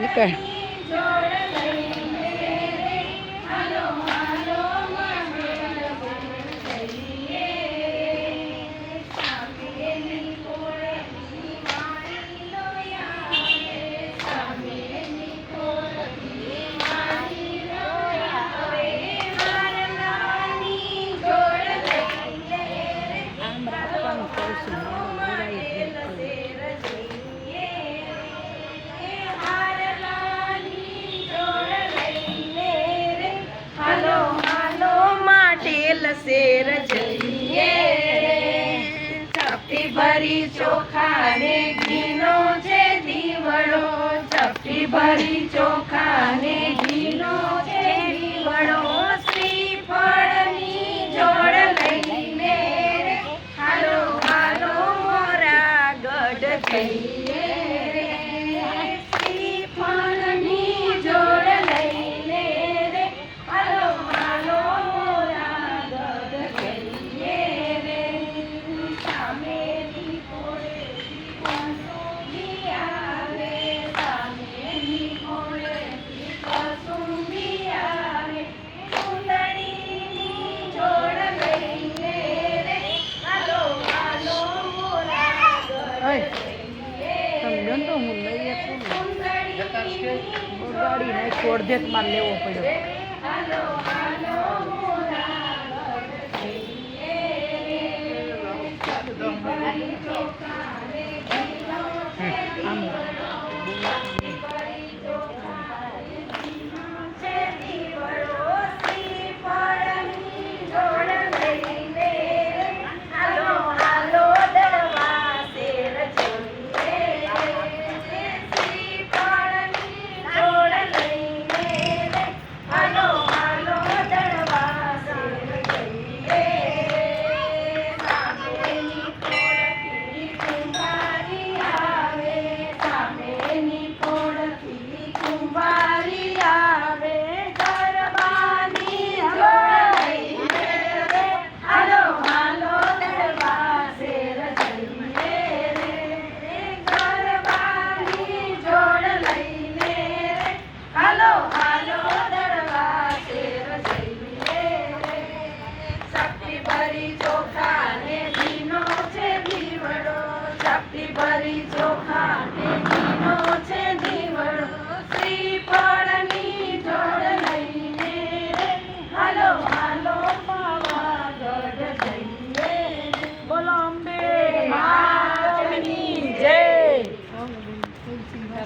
નીકળ શેર જઈએ ચપટી ભરી ચોખા ને ઘીનો છે દીવડો ચપટી ભરી ચોખા ને ઘીનો છે દીવડો શ્રીફળની જોડ લઈને રે હાલો હાલો મોરા ગઢ જઈએ રે શ્રીફળની જોડ લઈને રે હાલો હાલો ગાડી નહીં છોડ દે મારે લેવો પડ્યો